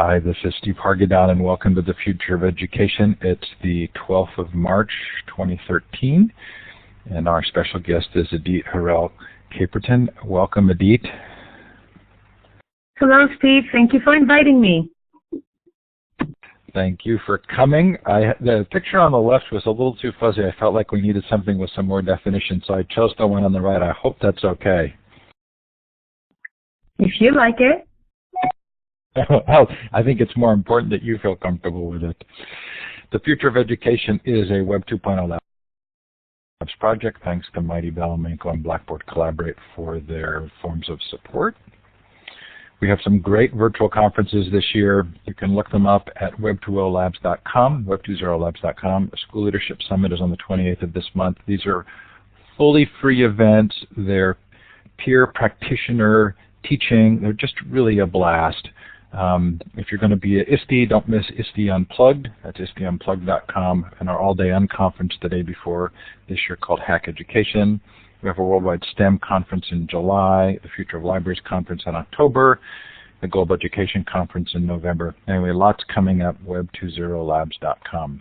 Hi, this is Steve Hargadon, and welcome to the Future of Education. It's the 12th of March, 2013, and our special guest is Idit Harel Caperton. Welcome, Idit. Hello, Steve. Thank you for inviting me. Thank you for coming. The picture on the left was a little too fuzzy. I felt like we needed something with some more definition, so I chose the one on the right. I hope that's okay. If you like it. Well, I think it's more important that you feel comfortable with it. The Future of Education is a Web 2.0 Labs project. Thanks to Mighty Bell, Manco, and Blackboard Collaborate for their forms of support. We have some great virtual conferences this year. You can look them up at web20labs.com, web20labs.com. The School Leadership Summit is on the 28th of this month. These are fully free events. They're peer practitioner teaching. They're just really a blast. If you're going to be at ISTE, don't miss ISTE Unplugged. That's ISTEUnplugged.com, and our all-day unconference the day before this year called Hack Education. We have a Worldwide STEM Conference in July, the Future of Libraries Conference in October, the Global Education Conference in November. Anyway, lots coming up, web20labs.com.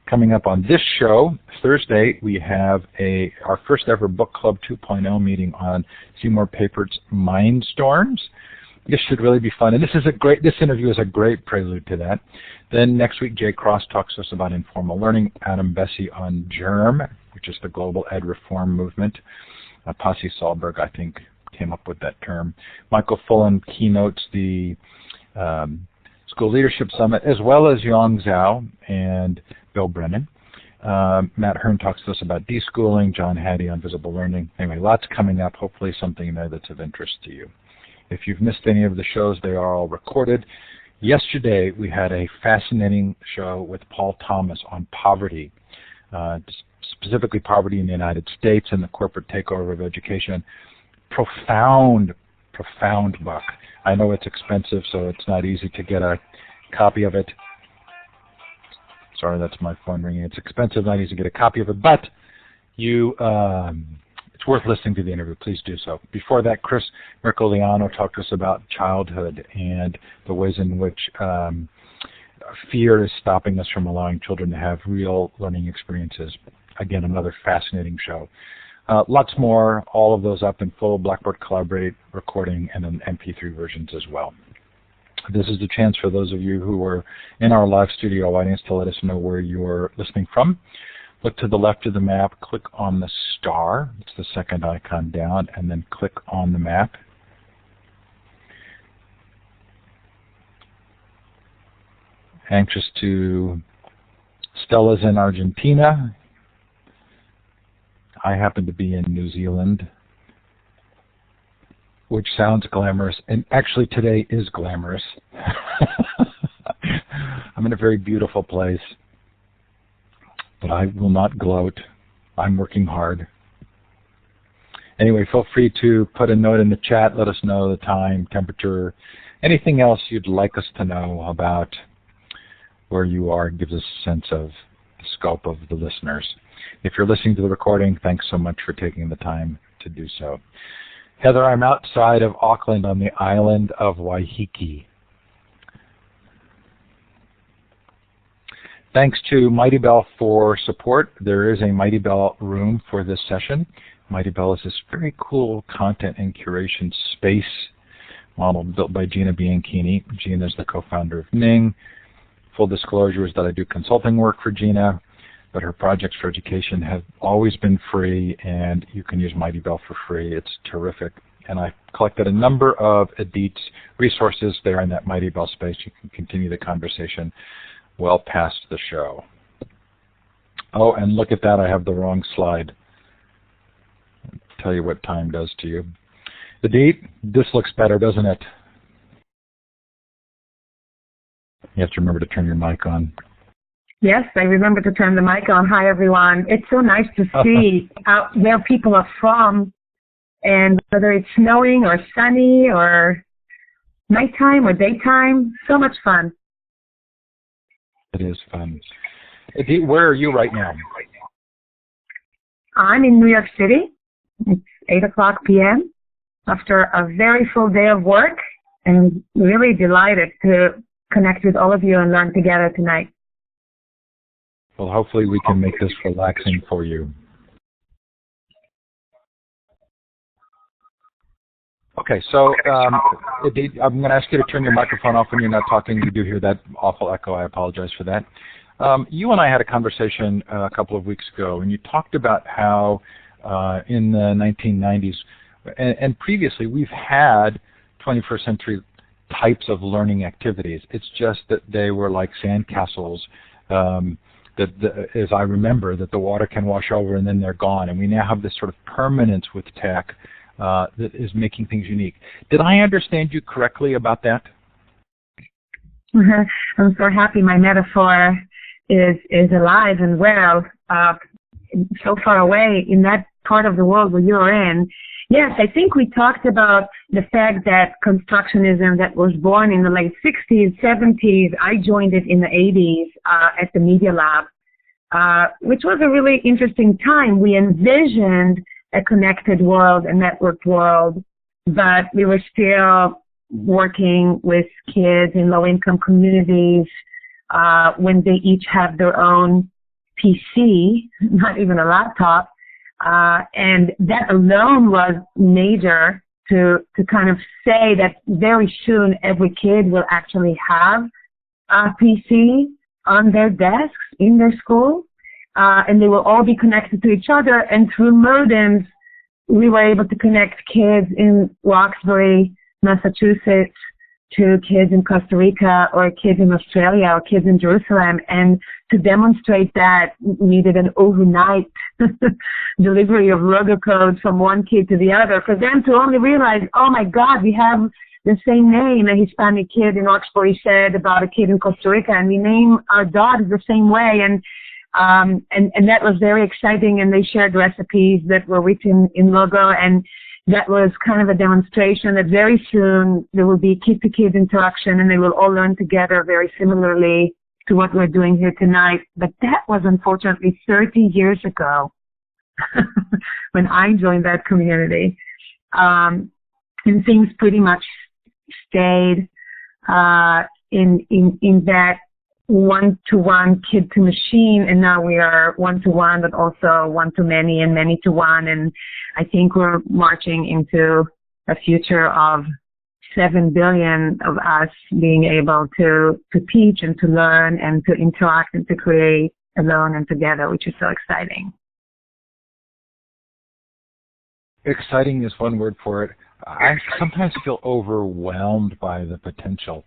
Coming up on this show, Thursday, we have our first ever Book Club 2.0 meeting on Seymour Papert's Mindstorms. This should really be fun, and this interview is a great prelude to that. Then next week, Jay Cross talks to us about informal learning, Adam Bessie on GERM, which is the global ed reform movement. Pasi Sahlberg, I think, came up with that term. Michael Fullen keynotes the School Leadership Summit, as well as Yong Zhao and Bill Brennan. Matt Hearn talks to us about deschooling, John Hattie on visible learning. Anyway, lots coming up, hopefully something there that's of interest to you. If you've missed any of the shows, they are all recorded. Yesterday, we had a fascinating show with Paul Thomas on poverty, specifically poverty in the United States and the corporate takeover of education. Profound book. I know it's expensive, so it's not easy to get a copy of it. Sorry, that's my phone ringing. It's expensive, not easy to get a copy of it, but it's worth listening to the interview. Please do so. Before that, Chris Mercoliano talked to us about childhood and the ways in which fear is stopping us from allowing children to have real learning experiences. Again, another fascinating show. Lots more, all of those up in full Blackboard Collaborate recording and then MP3 versions as well. This is the chance for those of you who are in our live studio audience to let us know where you're listening from. Look to the left of the map, click on the star, it's the second icon down, and then click on the map. Anxious to Stella's in Argentina. I happen to be in New Zealand, which sounds glamorous, and actually today is glamorous. I'm in a very beautiful place, but I will not gloat. I'm working hard. Anyway, feel free to put a note in the chat, let us know the time, temperature, anything else you'd like us to know about where you are. It gives us a sense of the scope of the listeners. If you're listening to the recording, thanks so much for taking the time to do so. Heather, I'm outside of Auckland on the island of Waiheke. Thanks to Mighty Bell for support. There is a Mighty Bell room for this session. Mighty Bell is this very cool content and curation space model built by Gina Bianchini. Gina is the co-founder of Ning. Full disclosure is that I do consulting work for Gina, but her projects for education have always been free, and you can use Mighty Bell for free. It's terrific. And I've collected a number of Idit's resources there in that Mighty Bell space. You can continue the conversation well past the show. Oh, and look at that, I have the wrong slide. I'll tell you what time does to you. Idit, this looks better, doesn't it? You have to remember to turn your mic on. Yes, I remember to turn the mic on. Hi, everyone. It's so nice to see where people are from, and whether it's snowing or sunny or nighttime or daytime. So much fun. It is fun. Idit, where are you right now? I'm in New York City. It's 8:00 p.m. after a very full day of work, and really delighted to connect with all of you and learn together tonight. Well, hopefully we can make this relaxing for you. Okay, so Idit, I'm going to ask you to turn your microphone off when you're not talking. You do hear that awful echo. I apologize for that. You and I had a conversation a couple of weeks ago, and you talked about how in the 1990s and previously we've had 21st century types of learning activities. It's just that they were like sandcastles as I remember, that the water can wash over and then they're gone. And we now have this sort of permanence with tech that is making things unique. Did I understand you correctly about that? I'm so happy my metaphor is alive and well. So far away in that part of the world where you're in. Yes, I think we talked about the fact that constructionism that was born in the late 60s, 70s, I joined it in the 80s at the Media Lab, which was a really interesting time. We envisioned a connected world, a networked world, but we were still working with kids in low-income communities when they each have their own PC, not even a laptop. And that alone was major to kind of say that very soon every kid will actually have a PC on their desks in their school, and they will all be connected to each other. And through modems, we were able to connect kids in Roxbury, Massachusetts, to kids in Costa Rica or kids in Australia or kids in Jerusalem. And to demonstrate that needed an overnight delivery of logo codes from one kid to the other for them to only realize, oh my God, we have the same name a Hispanic kid in Roxbury said about a kid in Costa Rica, and we name our dogs the same way. And that was very exciting, and they shared recipes that were written in logo, and that was kind of a demonstration that very soon there will be kid-to-kid interaction and they will all learn together very similarly to what we're doing here tonight. But that was unfortunately 30 years ago when I joined that community. And things pretty much stayed in that one-to-one kid-to-machine, and now we are one-to-one, but also one-to-many and many-to-one, and I think we're marching into a future of 7 billion of us being able to teach and to learn and to interact and to create alone and together, which is so exciting. Exciting is one word for it. I sometimes feel overwhelmed by the potential.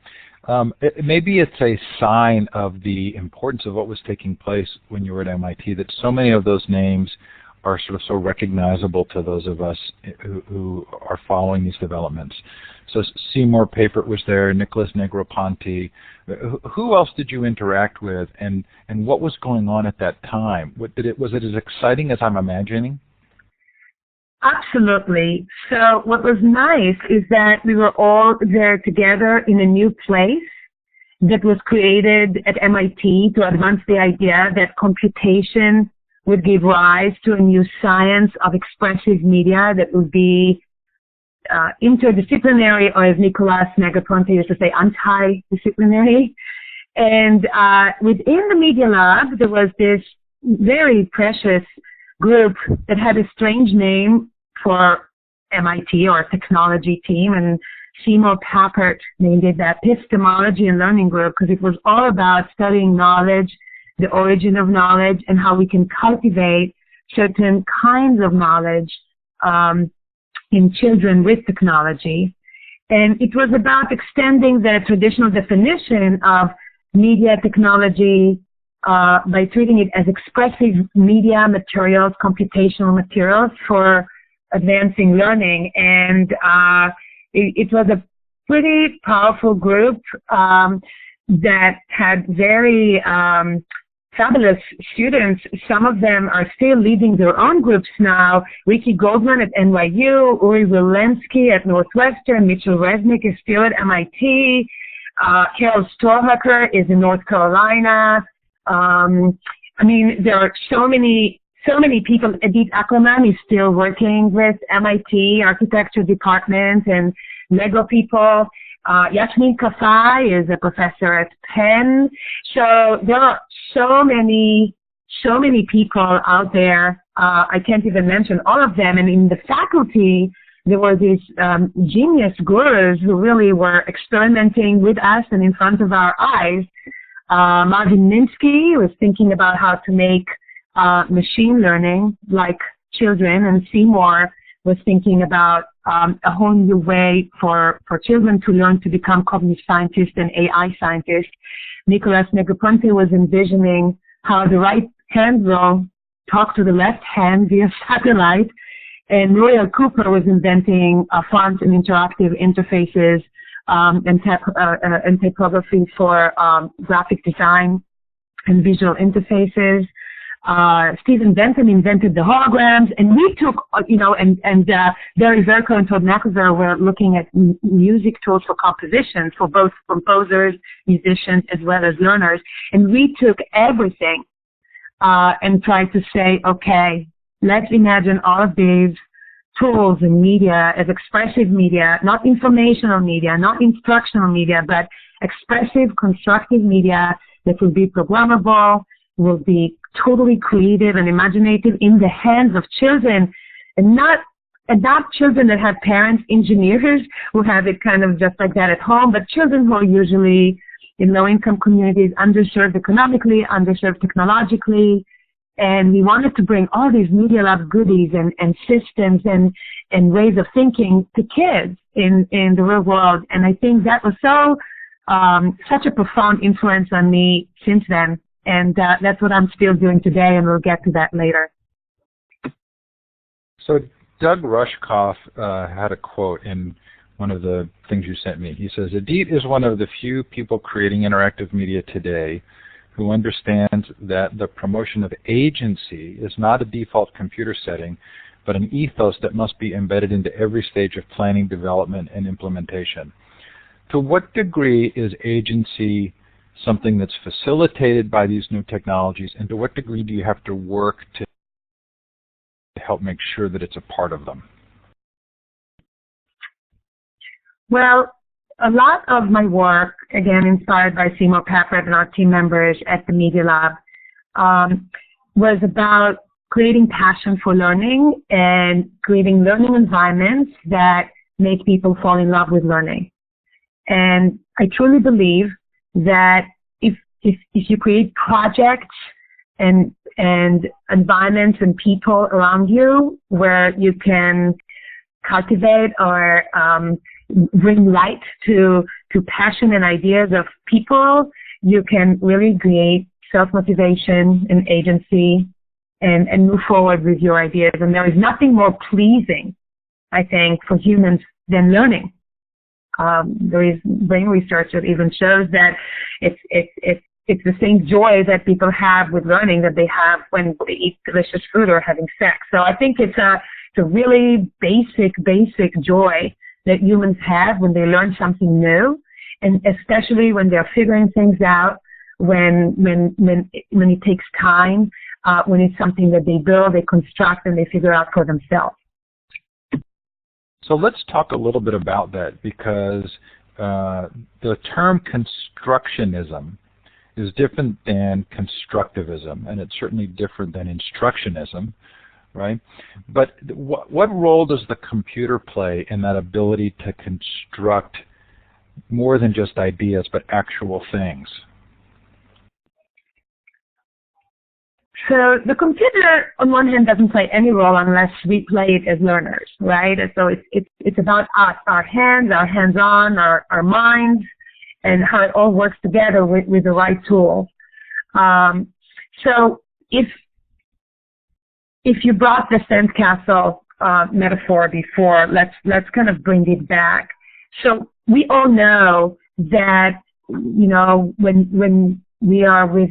Maybe it's a sign of the importance of what was taking place when you were at MIT, that so many of those names are sort of so recognizable to those of us who are following these developments. So Seymour Papert was there, Nicholas Negroponte. Who else did you interact with, and what was going on at that time? Was it as exciting as I'm imagining? Absolutely. So what was nice is that we were all there together in a new place that was created at MIT to advance the idea that computation would give rise to a new science of expressive media that would be interdisciplinary, or as Nicholas Negroponte used to say, anti-disciplinary. And within the Media Lab, there was this very precious group that had a strange name for MIT, or a technology team, and Seymour Papert named it the Epistemology and Learning Group because it was all about studying knowledge, the origin of knowledge, and how we can cultivate certain kinds of knowledge in children with technology. And it was about extending the traditional definition of media technology by treating it as expressive media materials, computational materials for advancing learning. And it was a pretty powerful group that had very fabulous students. Some of them are still leading their own groups now. Ricky Goldman at NYU, Uri Wilensky at Northwestern, Mitchell Resnick is still at MIT, Harel Strawhacker is in North Carolina. I mean, there are so many people. Idit Ackerman is still working with MIT architecture department and Lego people. Yasmin Kafai is a professor at Penn. So there are so many people out there. I can't even mention all of them. And in the faculty, there were these genius gurus who really were experimenting with us and in front of our eyes. Marvin Minsky was thinking about how to make machine learning like children, and Seymour was thinking about a whole new way for children to learn to become cognitive scientists and AI scientists. Nicolas Negroponte was envisioning how the right hand will talk to the left hand via satellite, and Muriel Cooper was inventing font and interactive interfaces and typography for graphic design and visual interfaces. Stephen Bentham invented the holograms, and we took, and Barry Vercoe and Todd McIver were looking at music tools for composition for both composers, musicians, as well as learners. And we took everything and tried to say, okay, let's imagine all of these tools and media as expressive media, not informational media, not instructional media, but expressive, constructive media that will be programmable, will be totally creative and imaginative in the hands of children, and not children that have parents, engineers, who have it kind of just like that at home, but children who are usually in low-income communities, underserved economically, underserved technologically. And we wanted to bring all these Media Lab goodies and systems and ways of thinking to kids in the real world. And I think that was such a profound influence on me since then. And that's what I'm still doing today, and we'll get to that later. So Doug Rushkoff had a quote in one of the things you sent me. He says, Idit is one of the few people creating interactive media today who understands that the promotion of agency is not a default computer setting, but an ethos that must be embedded into every stage of planning, development, and implementation. To what degree is agency something that's facilitated by these new technologies, and to what degree do you have to work to help make sure that it's a part of them? Well, a lot of my work, again inspired by Seymour Papert and our team members at the Media Lab, was about creating passion for learning and creating learning environments that make people fall in love with learning. And I truly believe that if you create projects and environments and people around you where you can cultivate or bring light to passion and ideas of people, you can really create self-motivation and agency and move forward with your ideas. And there is nothing more pleasing, I think, for humans than learning. There is brain research that even shows that it's the same joy that people have with learning that they have when they eat delicious food or having sex. So I think it's a really basic joy that humans have when they learn something new, and especially when they're figuring things out, when it takes time, when it's something that they build, they construct, and they figure out for themselves. So let's talk a little bit about that, because the term constructionism is different than constructivism, and it's certainly different than instructionism, right? But what role does the computer play in that ability to construct more than just ideas, but actual things? So the computer, on one hand, doesn't play any role unless we play it as learners, right? And so it's about us, our hands-on, our minds, and how it all works together with the right tools. So if you brought the sandcastle metaphor before, let's kind of bring it back. So we all know that, when we are with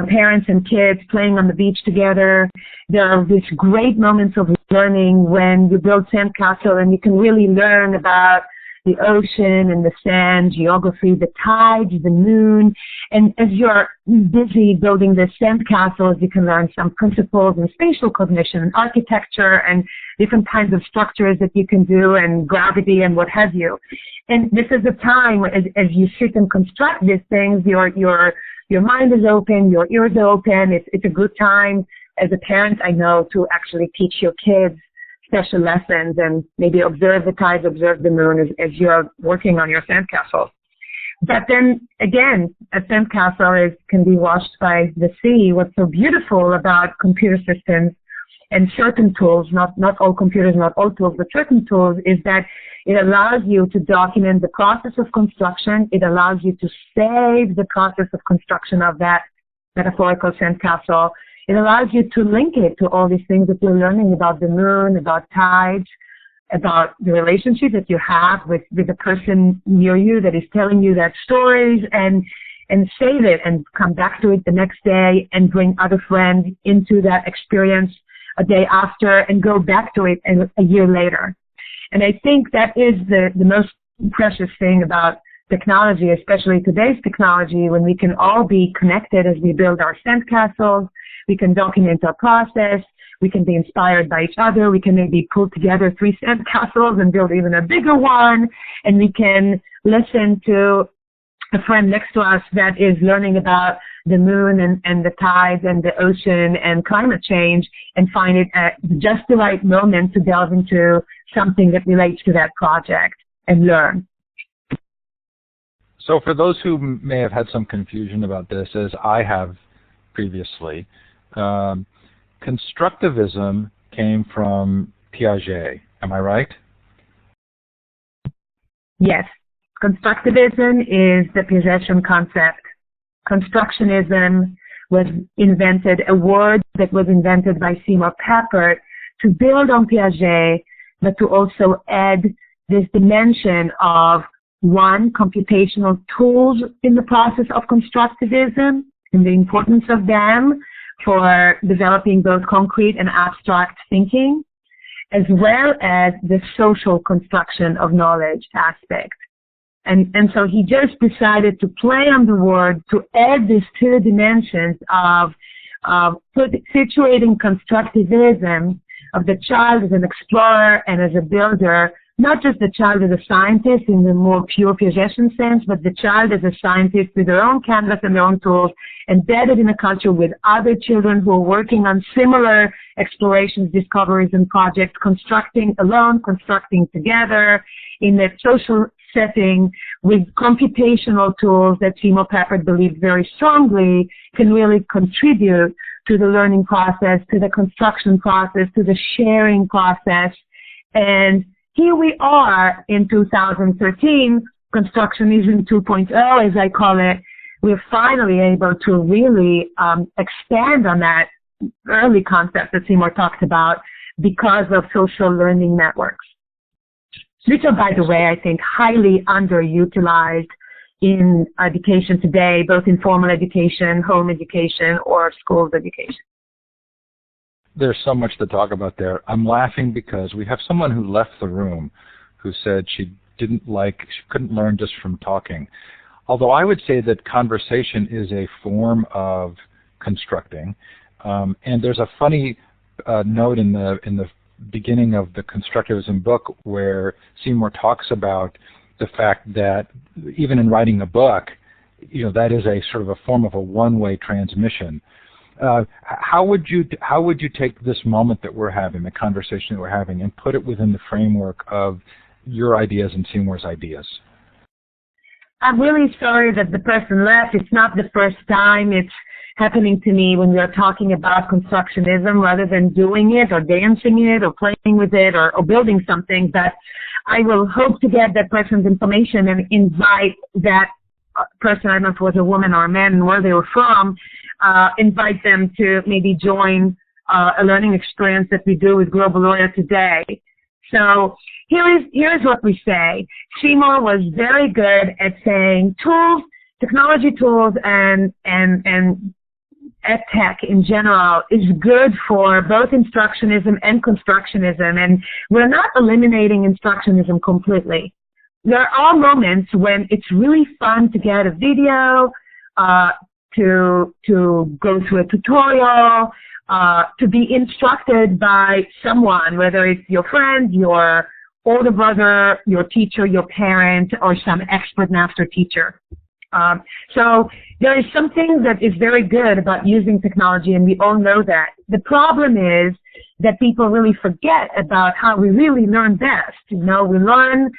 parents and kids playing on the beach together, there are these great moments of learning when you build sandcastle, and you can really learn about the ocean and the sand, geography, the tides, the moon. And as you're busy building the sand castles, you can learn some principles in spatial cognition and architecture and different kinds of structures that you can do and gravity and what have you. And this is the time as you sit and construct these things, your mind is open, your ears are open. It's a good time as a parent, I know, to actually teach your kids special lessons and maybe observe the tides, observe the moon as you're working on your sandcastle. But then again, a sandcastle can be washed by the sea. What's so beautiful about computer systems and certain tools, not all computers, not all tools, but certain tools, is that it allows you to document the process of construction. It allows you to save the process of construction of that metaphorical sandcastle. It allows you to link it to all these things that you're learning about the moon, about tides, about the relationship that you have with the person near you that is telling you that stories, and save it and come back to it the next day and bring other friends into that experience a day after and go back to it a year later. And I think that is the most precious thing about technology, especially today's technology, when we can all be connected as we build our sandcastles. We can document our process. We can be inspired by each other. We can maybe pull together 3 sandcastles and build even a bigger one. And we can listen to a friend next to us that is learning about the moon and the tides and the ocean and climate change and find it at just the right moment to delve into something that relates to that project and learn. So for those who may have had some confusion about this, as I have previously, constructivism came from Piaget. Am I right? Yes. Constructivism is the Piagetian concept. Constructionism was invented, a word that was invented by Seymour Papert to build on Piaget, but to also add this dimension of, one, computational tools in the process of constructivism and the importance of them for developing both concrete and abstract thinking, as well as the social construction of knowledge aspect. And so he just decided to play on the word to add these 2 dimensions of situating constructivism of the child as an explorer and as a builder, not just the child as a scientist in the more pure Piagetian sense, but the child as a scientist with their own canvas and their own tools, embedded in a culture with other children who are working on similar explorations, discoveries, and projects, constructing alone, constructing together in a social setting with computational tools that Seymour Papert believed very strongly can really contribute to the learning process, to the construction process, to the sharing process. And here we are in 2013, Constructionism 2.0, as I call it. We're finally able to really expand on that early concept that Seymour talked about because of social learning networks, which are, by the way, I think highly underutilized in education today, both in formal education, home education, or schools education. There's so much to talk about there. I'm laughing because we have someone who left the room who said she couldn't learn just from talking. Although I would say that conversation is a form of constructing. And there's a funny note in the beginning of the Constructivism book where Seymour talks about the fact that even in writing a book, that is a sort of a form of a one-way transmission. How would you take this moment that we're having, the conversation that we're having, and put it within the framework of your ideas and Seymour's ideas? I'm really sorry that the person left. It's not the first time it's happening to me when we are talking about constructionism rather than doing it or dancing it or playing with it or building something. But I will hope to get that person's information and invite that person, I don't know if it was a woman or a man and where they were from, invite them to maybe join a learning experience that we do with Global Lawyer today. So here is what we say. Seymour was very good at saying tools, technology tools, and ed tech in general is good for both instructionism and constructionism. And we're not eliminating instructionism completely. there are moments when it's really fun to get a video, to go through a tutorial, to be instructed by someone, whether it's your friend, your older brother, your teacher, your parent, or some expert master teacher. So there is something that is very good about using technology, and we all know that. The problem is that people really forget about how we really learn best. We learn,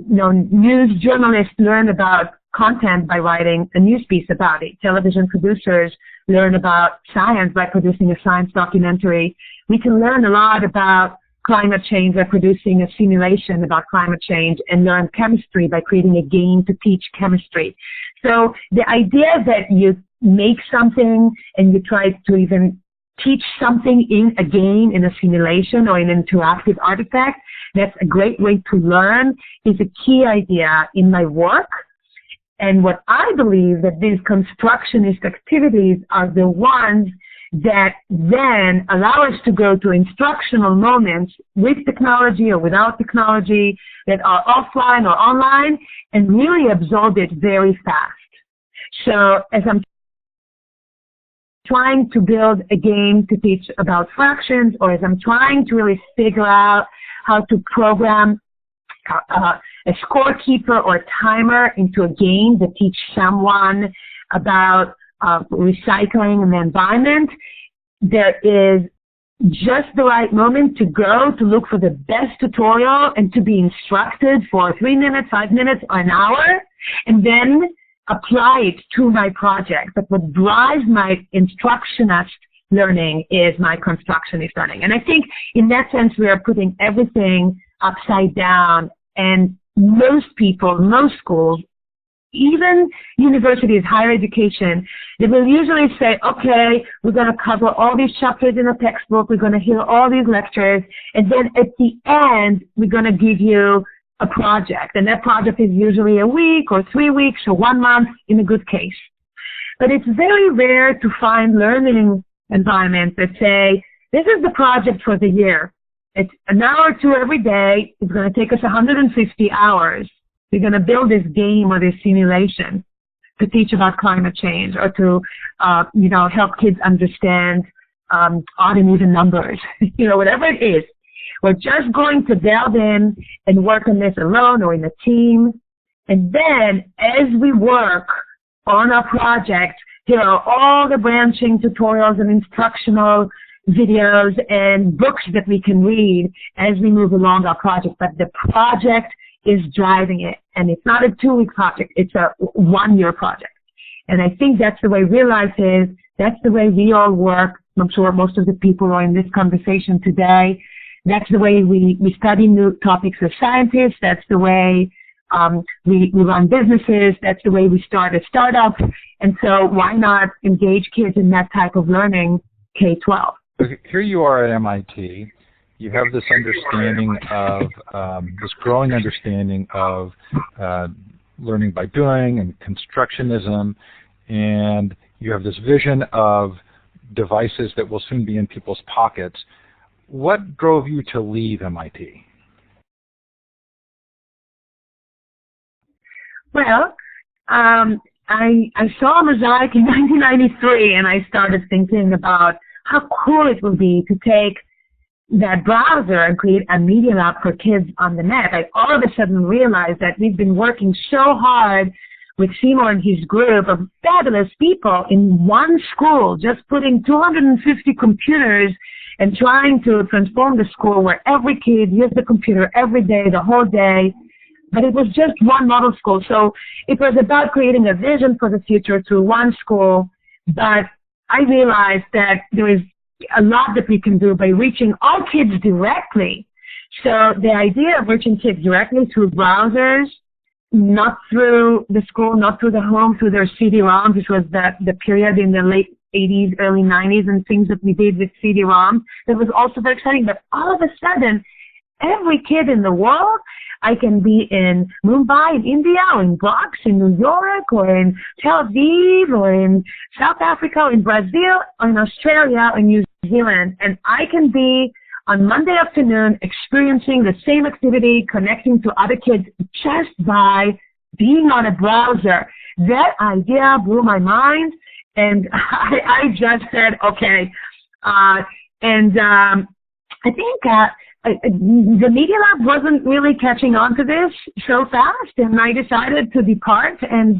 news journalists learn about content by writing a news piece about it. Television producers learn about science by producing a science documentary. We can learn a lot about climate change by producing a simulation about climate change, and learn chemistry by creating a game to teach chemistry. So the idea that you make something and you try to even teach something in a game, in a simulation, or in an interactive artifact, that's a great way to learn, is a key idea in my work. And what I believe that these constructionist activities are the ones that then allow us to go to instructional moments with technology or without technology that are offline or online and really absorb it very fast. So as I'm trying to build a game to teach about fractions, or as I'm trying to really figure out how to program a scorekeeper or a timer into a game that teach someone about recycling and the environment, there is just the right moment to go to look for the best tutorial and to be instructed for 3 minutes, 5 minutes, or an hour, and then apply it to my project. But what drives my instructionist learning is my constructionist learning. And I think in that sense we are putting everything upside down, and most people, most schools, even universities, higher education, they will usually say, okay, we're going to cover all these chapters in a textbook, we're going to hear all these lectures, and then at the end, we're going to give you a project. And that project is usually a week or 3 weeks or 1 month in a good case. But it's very rare to find learning environments that say, this is the project for the year. It's an hour or two every day. It's going to take us 150 hours. We're going to build this game or this simulation to teach about climate change, or to, help kids understand odd and even numbers, whatever it is. We're just going to delve in and work on this alone or in a team. And then as we work on our project, here are all the branching tutorials and instructional videos and books that we can read as we move along our project. But the project is driving it. And it's not a 2-week project, it's a 1-year project. And I think that's the way real life is. That's the way we all work. I'm sure most of the people who are in this conversation today. That's the way we study new topics as scientists. That's the way we run businesses. That's the way we start a startup. And so why not engage kids in that type of learning K-12? Here you are at MIT. You have this understanding of, this growing understanding of learning by doing and constructionism, and you have this vision of devices that will soon be in people's pockets. What drove you to leave MIT? Well, I saw Mosaic in 1993, and I started thinking about how cool it would be to take that browser and create a media lab for kids on the net. I all of a sudden realized that we've been working so hard with Seymour and his group of fabulous people in one school, just putting 250 computers and trying to transform the school where every kid used the computer every day, the whole day. But it was just one model school. So it was about creating a vision for the future through one school. But I realized that there is a lot that we can do by reaching all kids directly. So the idea of reaching kids directly through browsers, not through the school, not through the home, through their CD-ROMs, which was the period in the late 80s, early 90s, and things that we did with CD-ROM, that was also very exciting. But all of a sudden, every kid in the world, I can be in Mumbai, in India, or in Bronx, in New York, or in Tel Aviv, or in South Africa, or in Brazil, or in Australia, or New Zealand, and I can be on Monday afternoon experiencing the same activity, connecting to other kids just by being on a browser. That idea blew my mind, and I just said, okay. I think the Media Lab wasn't really catching on to this so fast, and I decided to depart and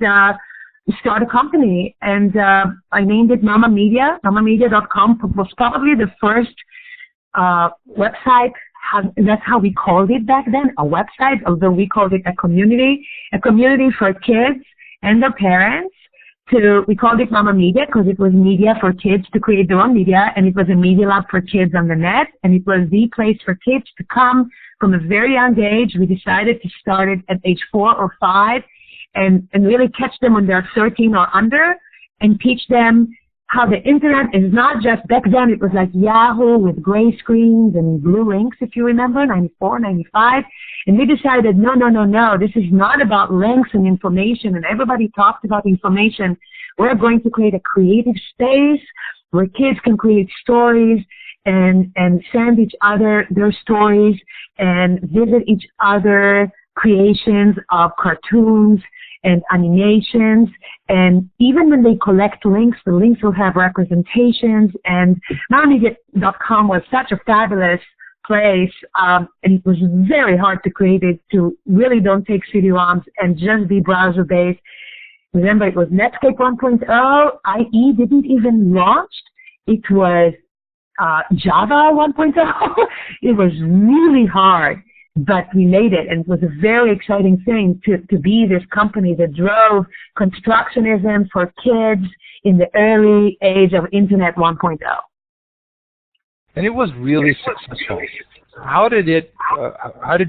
start a company. And I named it Mama Media. MamaMedia.com was probably the first website. That's how we called it back then, a website, although we called it a community for kids and their parents. We called it Mama Media because it was media for kids to create their own media, and it was a media lab for kids on the net, and it was the place for kids to come from a very young age. We decided to start it at age 4 or 5 and really catch them when they're 13 or under and teach them how the internet is not just, back then it was like Yahoo with gray screens and blue links, if you remember, 94, 95. And we decided, no, this is not about links and information, and everybody talked about information. We're going to create a creative space where kids can create stories and send each other their stories and visit each other creations of cartoons and animations, and even when they collect links, the links will have representations. And MamaMedia.com was such a fabulous place, and it was very hard to create it, to really don't take CD-ROMs and just be browser-based. Remember, it was Netscape 1.0, IE didn't even launch. It was Java 1.0. It was really hard. But we made it, and it was a very exciting thing to be this company that drove constructionism for kids in the early age of Internet 1.0. And it was really successful. How did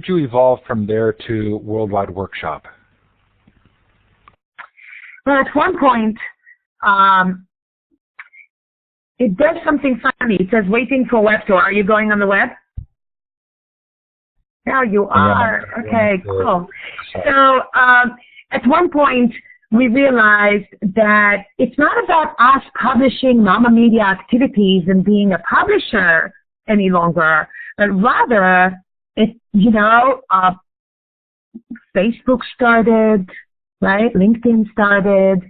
you evolve from there to Worldwide Workshop? Well, at one point, it does something funny. It says, waiting for web tour. Are you going on the web? Now you are. Okay, cool. So at one point, we realized that it's not about us publishing Mama Media activities and being a publisher any longer, but rather, Facebook started, right? LinkedIn started.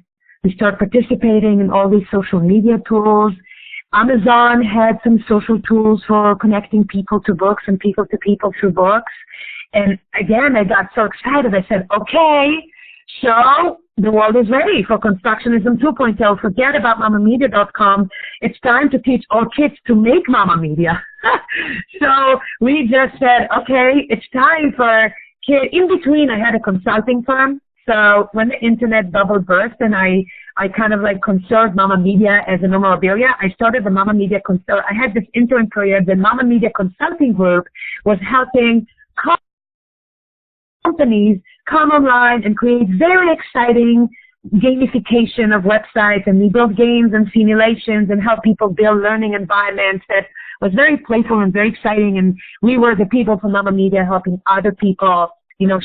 We started participating in all these social media tools. Amazon had some social tools for connecting people to books and people to people through books. And again, I got so excited. I said, okay, so the world is ready for Constructionism 2.0. Forget about MamaMedia.com. It's time to teach all kids to make Mama Media. So we just said, okay, it's time for kids. In between, I had a consulting firm. So when the internet bubble burst and I kind of like conserved Mama Media as a memorabilia, I started the Mama Media I had this intern career. The Mama Media Consulting Group was helping companies come online and create very exciting gamification of websites, and we built games and simulations and help people build learning environments that was very playful and very exciting. And we were the people from Mama Media helping other people,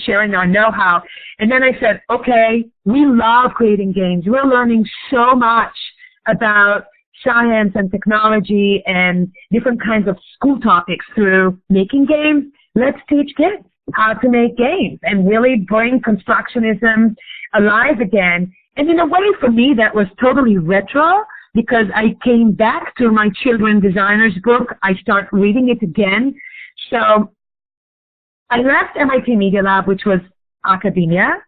sharing our know-how. And then I said, okay, we love creating games. We're learning so much about science and technology and different kinds of school topics through making games. Let's teach kids how to make games and really bring constructionism alive again. And in a way, for me, that was totally retro, because I came back to my children designers book. I start reading it again. So I left MIT Media Lab, which was academia,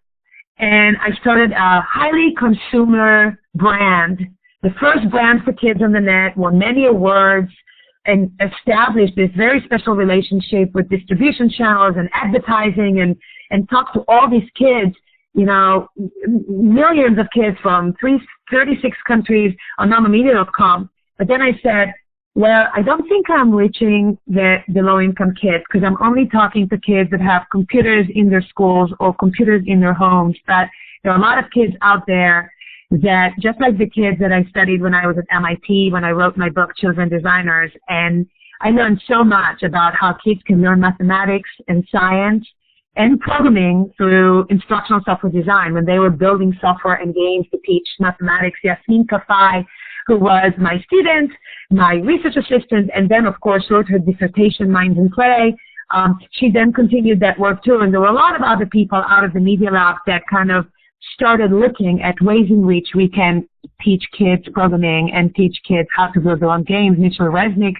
and I started a highly consumer brand, the first brand for kids on the net, won many awards, and established this very special relationship with distribution channels and advertising, and talked to all these kids, millions of kids from 36 countries on MamaMedia.com. But then I said, well, I don't think I'm reaching the low-income kids, because I'm only talking to kids that have computers in their schools or computers in their homes. But there are a lot of kids out there that, just like the kids that I studied when I was at MIT, when I wrote my book, Children Designers, and I learned so much about how kids can learn mathematics and science and programming through instructional software design. When they were building software and games to teach mathematics, Yasmin Kafai, who was my student, my research assistant, and then, of course, wrote her dissertation, Minds in Play. She then continued that work, too, and there were a lot of other people out of the Media Lab that kind of started looking at ways in which we can teach kids programming and teach kids how to build their own games. Mitchell Resnick,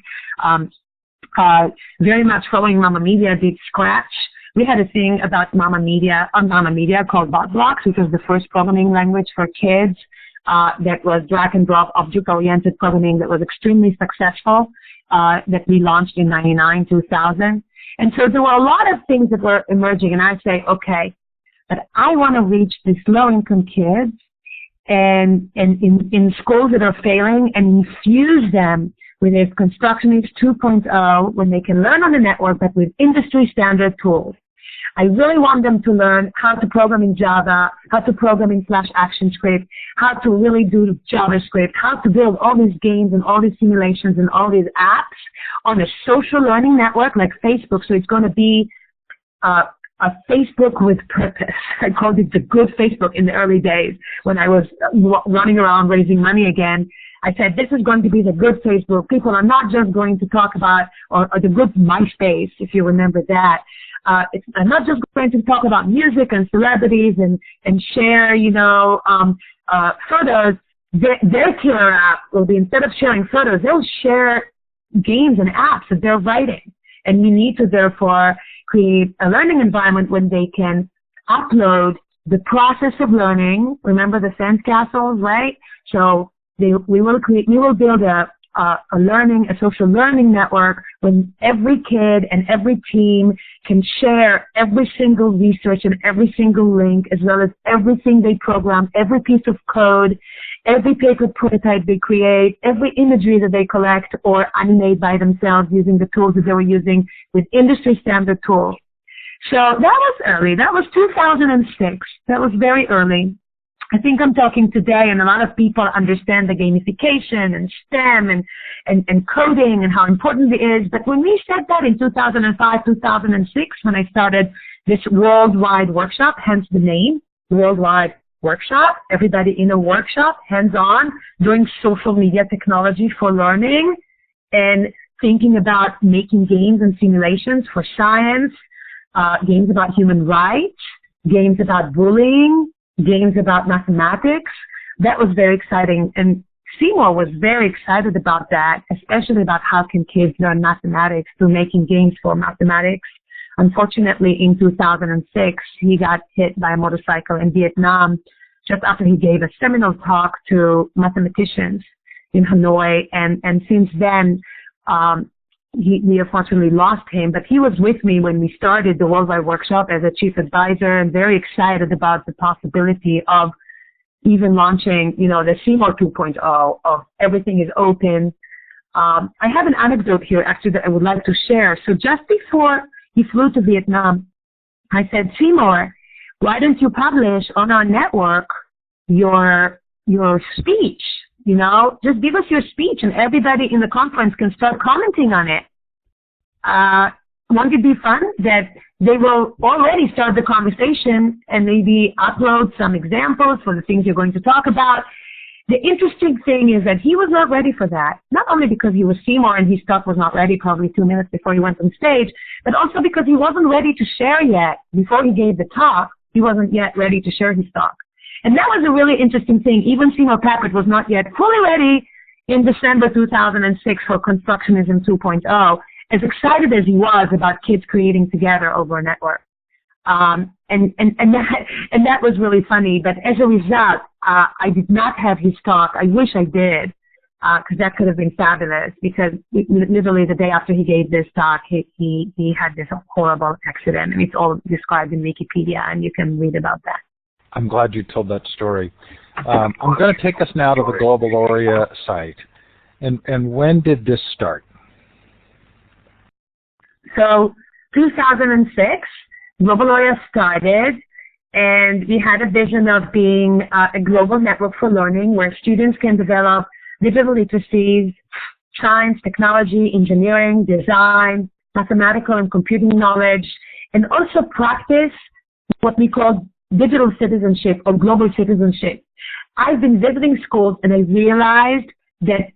very much following Mama Media, did Scratch. We had a thing about Mama Media called BotBlocks, which was the first programming language for kids that was drag and drop object-oriented programming that was extremely successful that we launched in 99, 2000. And so there were a lot of things that were emerging, and I say, okay, but I want to reach these low-income kids and in schools that are failing and infuse them with this Constructionist 2.0 when they can learn on the network but with industry standard tools. I really want them to learn how to program in Java, how to program in /ActionScript, how to really do JavaScript, how to build all these games and all these simulations and all these apps on a social learning network like Facebook. So it's going to be a Facebook with purpose. I called it the good Facebook in the early days when I was running around raising money again. I said, this is going to be the good Facebook. People are not just going to talk about, or the good MySpace, if you remember that. I'm not just going to talk about music and celebrities and share, photos. Their killer app will be, instead of sharing photos, they'll share games and apps that they're writing. And we need to, therefore, create a learning environment when they can upload the process of learning. Remember the sandcastles, right? So we will build a social learning network when every kid and every team can share every single research and every single link, as well as everything they program, every piece of code, every paper prototype they create, every imagery that they collect or animate by themselves using the tools that they were using with industry standard tools. So that was early. That was 2006. That was very early. I think I'm talking today, and a lot of people understand the gamification and STEM and coding and how important it is. But when we said that in 2005, 2006, when I started this worldwide workshop, hence the name, Worldwide Workshop, everybody in a workshop, hands-on, doing social media technology for learning and thinking about making games and simulations for science, games about human rights, games about bullying, games about mathematics. That was very exciting, and Seymour was very excited about that, especially about how can kids learn mathematics through making games for mathematics. Unfortunately, in 2006, he got hit by a motorcycle in Vietnam just after he gave a seminal talk to mathematicians in Hanoi, and since then, we unfortunately lost him, but he was with me when we started the Worldwide Workshop as a chief advisor and very excited about the possibility of even launching, the Seymour 2.0 of everything is open. I have an anecdote here actually that I would like to share. So just before he flew to Vietnam, I said, Seymour, why don't you publish on our network your speech? Just give us your speech and everybody in the conference can start commenting on it. Won't it be fun that they will already start the conversation and maybe upload some examples for the things you're going to talk about? The interesting thing is that he was not ready for that, not only because he was Seymour and his talk was not ready probably 2 minutes before he went on stage, but also because he wasn't ready to share yet. Before he gave the talk, he wasn't yet ready to share his talk. And that was a really interesting thing. Even Seymour Papert was not yet fully ready in December 2006 for Constructionism 2.0, as excited as he was about kids creating together over a network. And that was really funny. But as a result, I did not have his talk. I wish I did, because that could have been fabulous, because literally the day after he gave this talk, he had this horrible accident, and it's all described in Wikipedia, and you can read about that. I'm glad you told that story. I'm going to take us now to the Globaloria site. And when did this start? So 2006, Globaloria started, and we had a vision of being a global network for learning where students can develop digital literacies, science, technology, engineering, design, mathematical and computing knowledge, and also practice what we call digital citizenship or global citizenship. I've been visiting schools and I realized that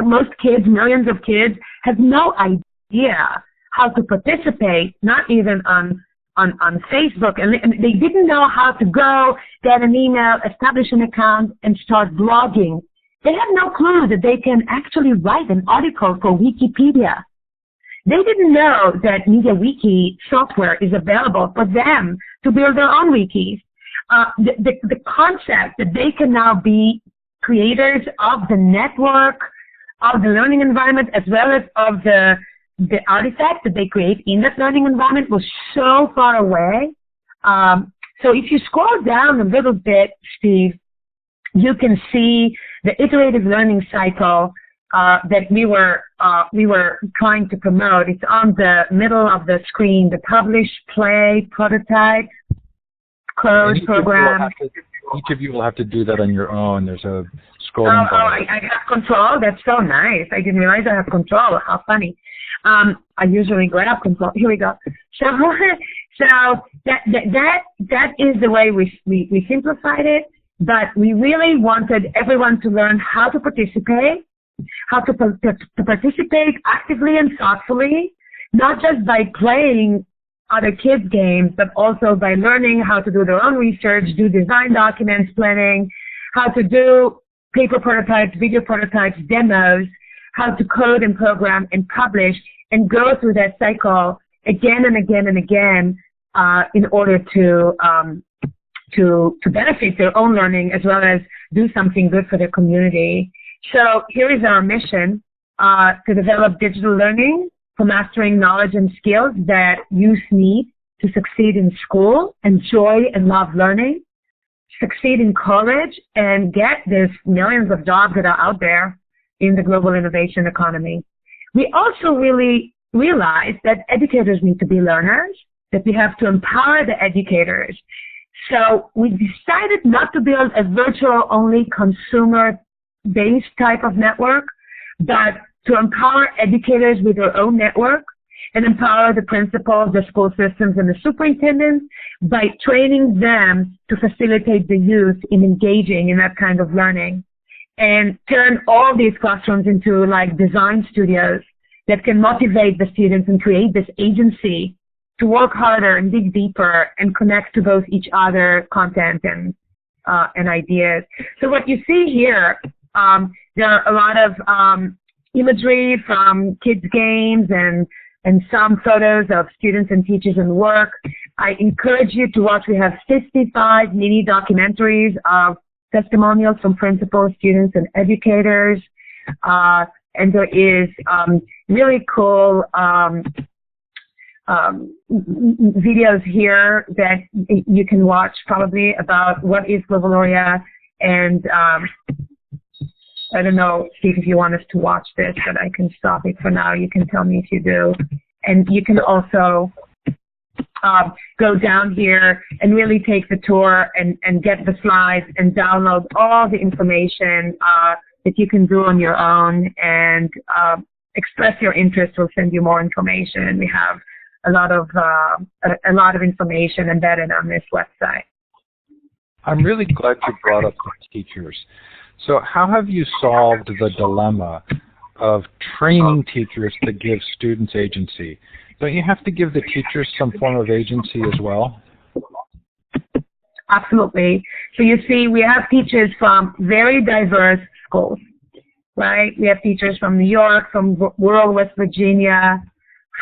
most kids, millions of kids, have no idea how to participate, not even on Facebook, and they didn't know how to go, get an email, establish an account, and start blogging. They have no clue that they can actually write an article for Wikipedia. They didn't know that MediaWiki software is available for them to build their own wikis. The concept that they can now be creators of the network, of the learning environment, as well as of the artifacts that they create in that learning environment was so far away. So if you scroll down a little bit, Steve, you can see the iterative learning cycle that we were trying to promote. It's on the middle of the screen: the publish, play, prototype, close, program. Each of you will have to do that on your own. There's a scrolling bar. I have control. That's so nice. I didn't realize I have control. How funny. I usually grab control. Here we go. So that is the way we simplified it. But we really wanted everyone to learn how to participate, to participate actively and thoughtfully, not just by playing other kids' games, but also by learning how to do their own research, do design documents, planning, how to do paper prototypes, video prototypes, demos, how to code and program and publish, and go through that cycle again and again and again in order to benefit their own learning as well as do something good for their community. So here is our mission, to develop digital learning for mastering knowledge and skills that youth need to succeed in school, enjoy and love learning, succeed in college, and get these millions of jobs that are out there in the global innovation economy. We also really realize that educators need to be learners, that we have to empower the educators. So we decided not to build a virtual-only consumer-based type of network, but to empower educators with their own network and empower the principals, the school systems, and the superintendents by training them to facilitate the youth in engaging in that kind of learning, and turn all these classrooms into like design studios that can motivate the students and create this agency to work harder and dig deeper and connect to both each other, content, and ideas. So what you see here, there are a lot of imagery from kids' games and some photos of students and teachers and work. I encourage you to watch. We have 55 mini documentaries of testimonials from principals, students, and educators. And there is really cool videos here that you can watch probably about what is Globaloria. And I don't know, Steve, if you want us to watch this, but I can stop it for now. You can tell me if you do. And you can also go down here and really take the tour and get the slides and download all the information that you can do on your own, and express your interest. We'll send you more information. We have a lot of information embedded on this website. I'm really glad you brought up the teachers. So how have you solved the dilemma of training teachers to give students agency? Don't you have to give the teachers some form of agency as well? Absolutely. So you see, we have teachers from very diverse schools, right? We have teachers from New York, from rural West Virginia,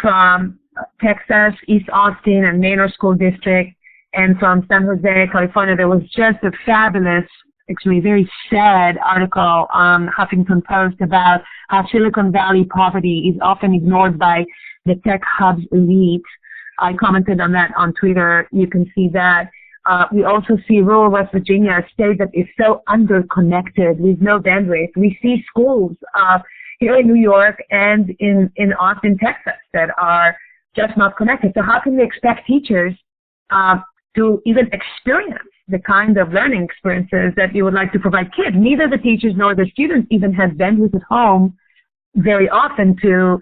from Texas, East Austin, and Manor School District, and from San Jose, California. There was just a fabulous, actually very sad article on Huffington Post about how Silicon Valley poverty is often ignored by the tech hub's elite. I commented on that on Twitter. You can see that. We also see rural West Virginia, a state that is so underconnected with no bandwidth. We see schools here in New York and in Austin, Texas, that are just not connected. So how can we expect teachers to even experience the kind of learning experiences that we would like to provide kids? Neither the teachers nor the students even have bandwidth at home very often to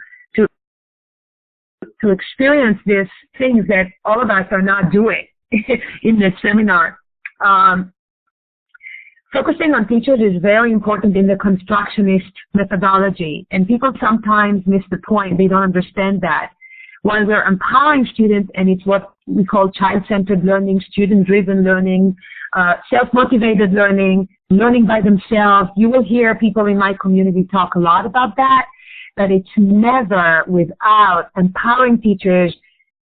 experience these things that all of us are not doing in this seminar. focusing on teachers is very important in the constructionist methodology, and people sometimes miss the point. They don't understand that. While we're empowering students, and it's what we call child-centered learning, student-driven learning, self-motivated learning, learning by themselves. You will hear people in my community talk a lot about that, but it's never without empowering teachers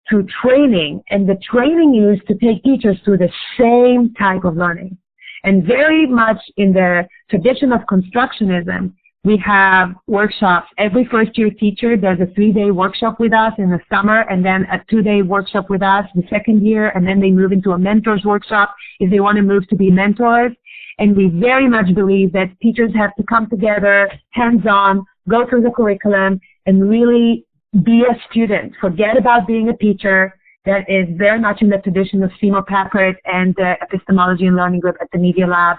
through training, and the training is to take teachers through the same type of learning. And very much in the tradition of constructionism, we have workshops. Every first-year teacher does a 3-day workshop with us in the summer, and then a 2-day workshop with us the second year, and then they move into a mentor's workshop if they want to move to be mentors. And we very much believe that teachers have to come together, hands-on, go through the curriculum, and really be a student. Forget about being a teacher. That is very much in the tradition of Seymour Papert and the Epistemology and Learning Group at the Media Lab,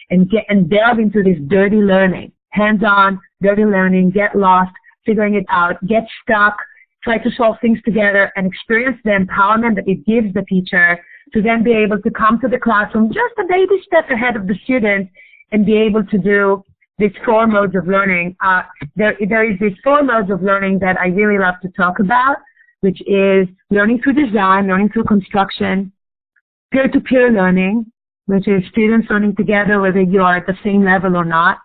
and delve into this dirty learning. Hands-on, dirty learning, get lost, figuring it out, get stuck, try to solve things together, and experience the empowerment that it gives the teacher to then be able to come to the classroom just a baby step ahead of the student and be able to do these 4 modes of learning. There is these 4 modes of learning that I really love to talk about, which is learning through design, learning through construction, peer-to-peer learning, which is students learning together whether you are at the same level or not,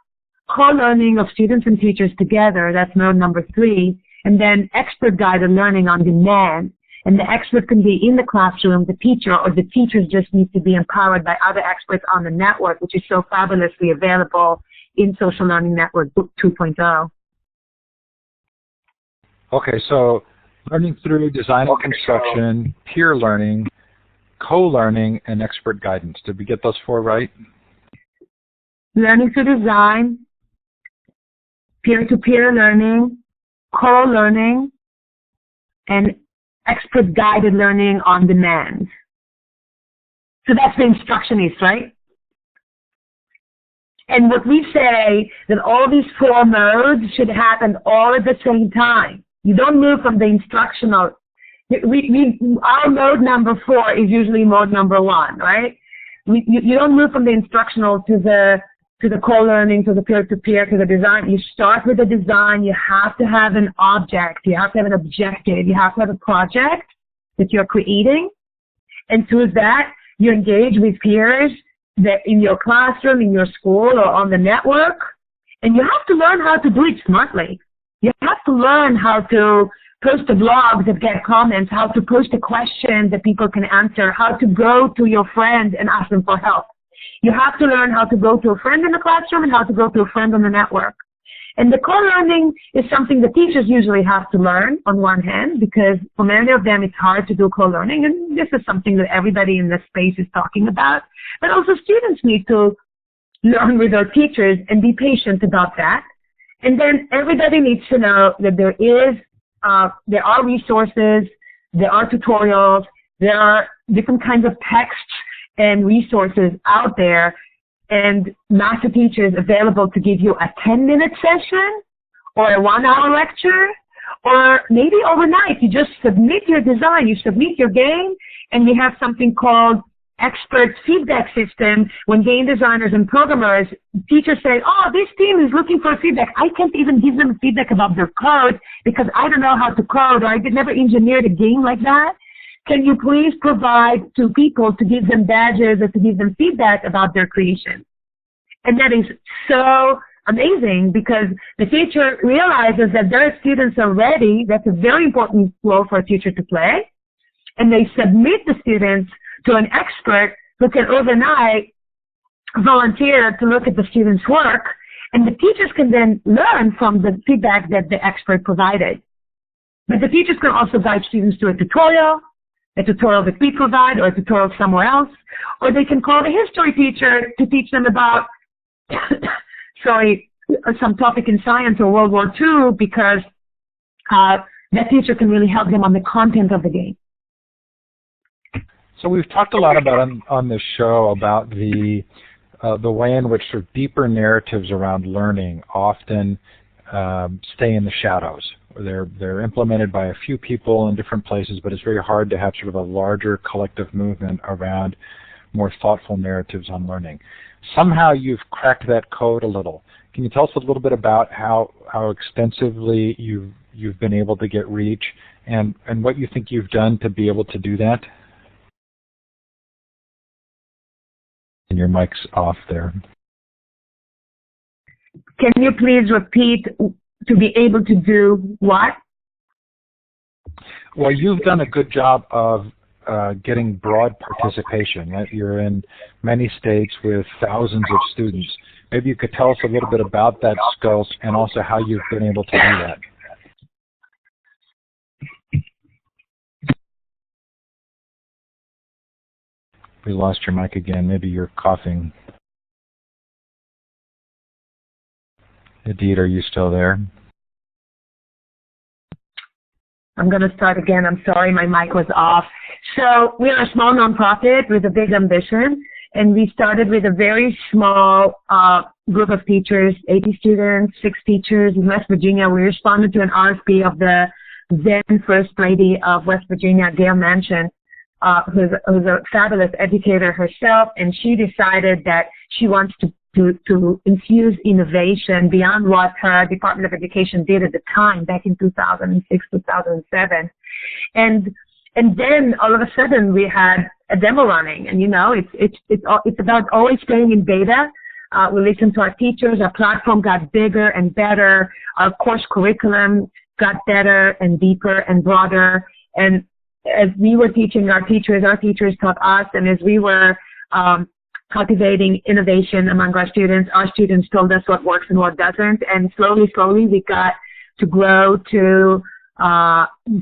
co-learning of students and teachers together, that's mode number 3, and then expert-guided learning on demand. And the expert can be in the classroom, the teacher, or the teachers just need to be empowered by other experts on the network, which is so fabulously available in Social Learning Network 2.0. Okay, so learning through design and construction, peer learning, co-learning, and expert guidance. Did we get those 4 right? Learning through design, peer-to-peer learning, co-learning, and expert-guided learning on demand. So that's the instructionist, right? And what we say that all these 4 modes should happen all at the same time. You don't move from the instructional. Our mode number 4 is usually mode number 1, right? You don't move from the instructional to the co-learning, to the peer-to-peer, to the design. You start with the design. You have to have an object. You have to have an objective. You have to have a project that you're creating. And through that, you engage with peers that in your classroom, in your school, or on the network. And you have to learn how to do it smartly. You have to learn how to post a blog that get comments, how to post a question that people can answer, how to go to your friend and ask them for help. You have to learn how to go to a friend in the classroom and how to go to a friend on the network. And the co-learning is something the teachers usually have to learn on one hand, because for many of them it's hard to do co-learning, and this is something that everybody in this space is talking about. But also students need to learn with their teachers and be patient about that. And then everybody needs to know that there are resources, there are tutorials, there are different kinds of texts and resources out there, and master teachers available to give you a 10-minute session or a 1-hour lecture, or maybe overnight you just submit your design, you submit your game, and we have something called expert feedback system. When game designers and programmers, teachers say, oh, this team is looking for feedback. I can't even give them feedback about their code because I don't know how to code, or I did never engineered a game like that. Can you please provide to people to give them badges or to give them feedback about their creation? And that is so amazing, because the teacher realizes that their students are ready. That's a very important role for a teacher to play. And they submit the students to an expert who can overnight volunteer to look at the students' work. And the teachers can then learn from the feedback that the expert provided. But the teachers can also guide students to a tutorial that we provide, or a tutorial somewhere else, or they can call the history teacher to teach them about, some topic in science or World War II, because that teacher can really help them on the content of the game. So we've talked a lot about on this show about the way in which sort of deeper narratives around learning often stay in the shadows. They're implemented by a few people in different places, but it's very hard to have sort of a larger collective movement around more thoughtful narratives on learning. Somehow you've cracked that code a little. Can you tell us a little bit about how extensively you've been able to get reach and what you think you've done to be able to do that? And your mic's off there. Can you please repeat, to be able to do what? Well, you've done a good job of getting broad participation. Right? You're in many states with thousands of students. Maybe you could tell us a little bit about that skill and also how you've been able to do that. We lost your mic again. Maybe you're coughing. Idit, are you still there? I'm going to start again. I'm sorry, my mic was off. So we're a small nonprofit with a big ambition, and we started with a very small group of teachers, 80 students, 6 teachers in West Virginia. We responded to an RFP of the then First Lady of West Virginia, Gail Manchin, who's a fabulous educator herself, and she decided that she wants to infuse innovation beyond what her Department of Education did at the time, back in 2006, 2007. And then all of a sudden we had a demo running, and it's about always staying in beta. We listened to our teachers, our platform got bigger and better, our course curriculum got better and deeper and broader, and as we were teaching our teachers taught us, and as we were cultivating innovation among our students told us what works and what doesn't, and slowly we got to grow to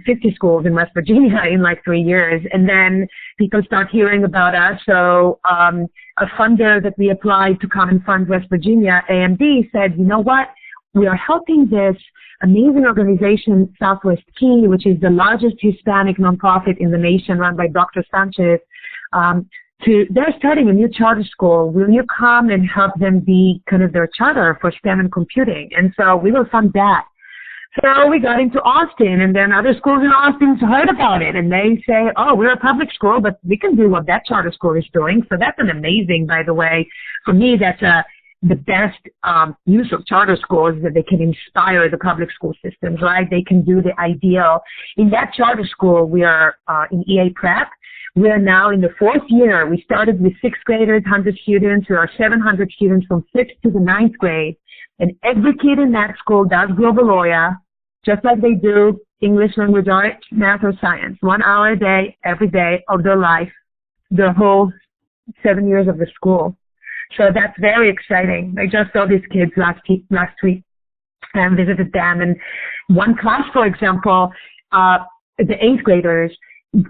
50 schools in West Virginia in like 3 years, and then people start hearing about us. So a funder that we applied to come and fund West Virginia, AMD, said, you know what, we are helping this amazing organization, Southwest Key, which is the largest Hispanic nonprofit in the nation, run by Dr. Sanchez. They're starting a new charter school. Will you come and help them be kind of their charter for STEM and computing? And so we will fund that. So we got into Austin, and then other schools in Austin heard about it, and they say, oh, we're a public school, but we can do what that charter school is doing. So that's an amazing, by the way. For me, that's the best use of charter schools, that they can inspire the public school systems, right? They can do the ideal. In that charter school, we are in EA Prep. We are now in the 4th year. We started with 6th graders, 100 students. We are 700 students from 6th to the 9th grade. And every kid in that school does Global OYA, just like they do English, language arts, math, or science. 1 hour a day, every day of their life, the whole 7 years of the school. So that's very exciting. I just saw these kids last week and visited them. And one class, for example, the 8th graders,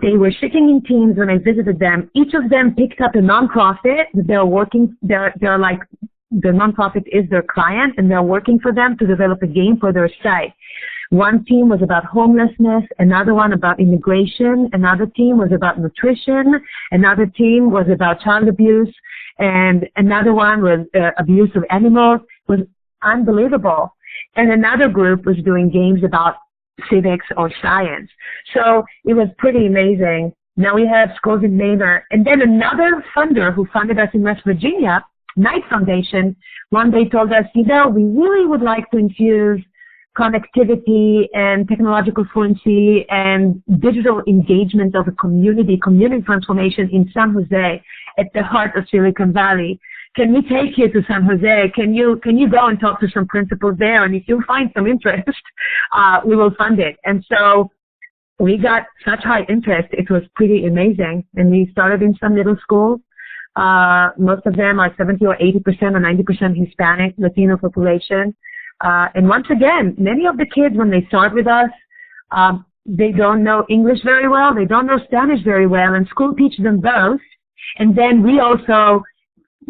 they were sitting in teams when I visited them. Each of them picked up a nonprofit. They're like, the nonprofit is their client, and they're working for them to develop a game for their site. One team was about homelessness, another one about immigration, another team was about nutrition, another team was about child abuse, and another one was abuse of animals. It was unbelievable. And another group was doing games about civics or science. So it was pretty amazing. Now we have schools in Manor. And then another funder who funded us in West Virginia, Knight Foundation, one day told us, we really would like to infuse connectivity and technological fluency and digital engagement of a community transformation in San Jose, at the heart of Silicon Valley. Can we take you to San Jose? Can you go and talk to some principals there? And if you find some interest, we will fund it. And so we got such high interest, it was pretty amazing. And we started in some middle schools. Most of them are 70 or 80% or 90% Hispanic, Latino population. And once again, many of the kids, when they start with us, they don't know English very well, they don't know Spanish very well, and school teaches them both. And then we also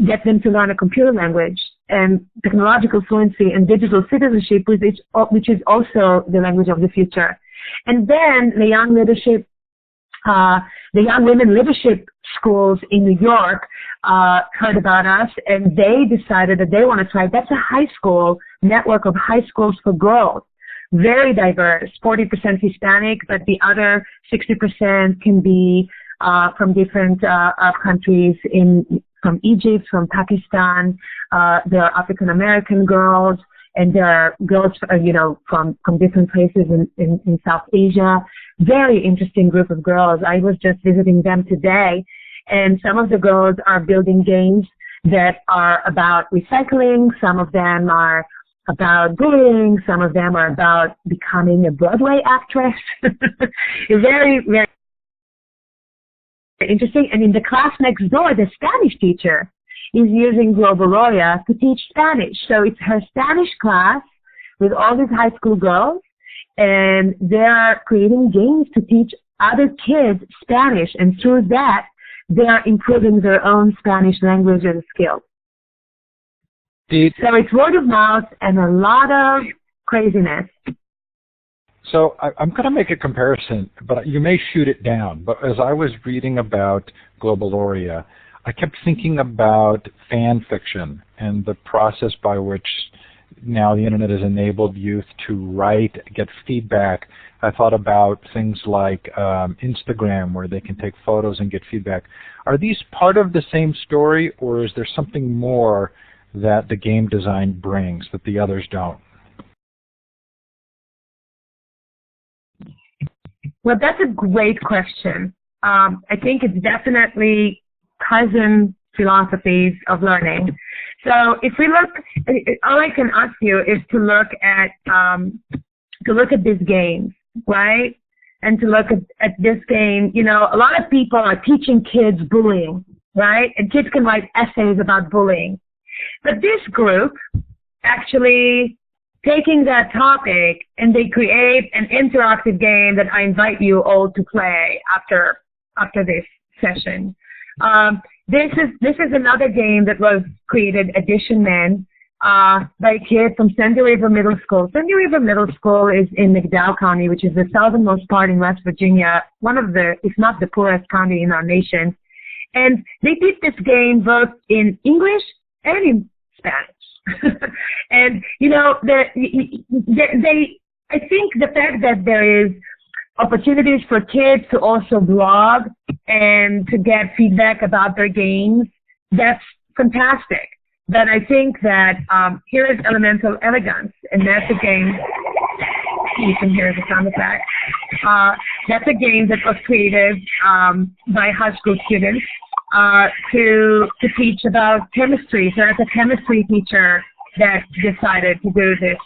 get them to learn a computer language and technological fluency and digital citizenship, which is also the language of the future. And then the young women leadership schools in New York heard about us, and they decided that they want to try. That's a high school network of high schools for girls, very diverse, 40% Hispanic, but the other 60% can be from different countries from Egypt, from Pakistan. There are African American girls, and there are girls, from different places in South Asia. Very interesting group of girls. I was just visiting them today, and some of the girls are building games that are about recycling. Some of them are about bullying. Some of them are about becoming a Broadway actress. Very, very interesting. And in the class next door, the Spanish teacher is using Globaloria to teach Spanish. So it's her Spanish class with all these high school girls, and they're creating games to teach other kids Spanish, and through that, they are improving their own Spanish language and skills. So it's word of mouth and a lot of craziness. So I'm going to make a comparison, but you may shoot it down. But as I was reading about Globaloria, I kept thinking about fan fiction and the process by which now the internet has enabled youth to write, get feedback. I thought about things like Instagram, where they can take photos and get feedback. Are these part of the same story, or is there something more that the game design brings that the others don't? Well, that's a great question. I think it's definitely cousin philosophies of learning. So if we look, all I can ask you is to look at these games, right? And to look at this game. A lot of people are teaching kids bullying, right? And kids can write essays about bullying. But this group actually taking that topic, and they create an interactive game that I invite you all to play after this session. This is another game that was created, Addition Men, by a kid from Sandy River Middle School. Sandy River Middle School is in McDowell County, which is the southernmost part in West Virginia, one of the, if not the poorest county in our nation. And they did this game both in English and in Spanish. And, I think the fact that there is opportunities for kids to also blog and to get feedback about their games, that's fantastic. But I think that here is Elemental Elegance, and that's a game, you can hear the sound effect. That's a game that was created by high school students to teach about chemistry. So it's a chemistry teacher that decided to do this,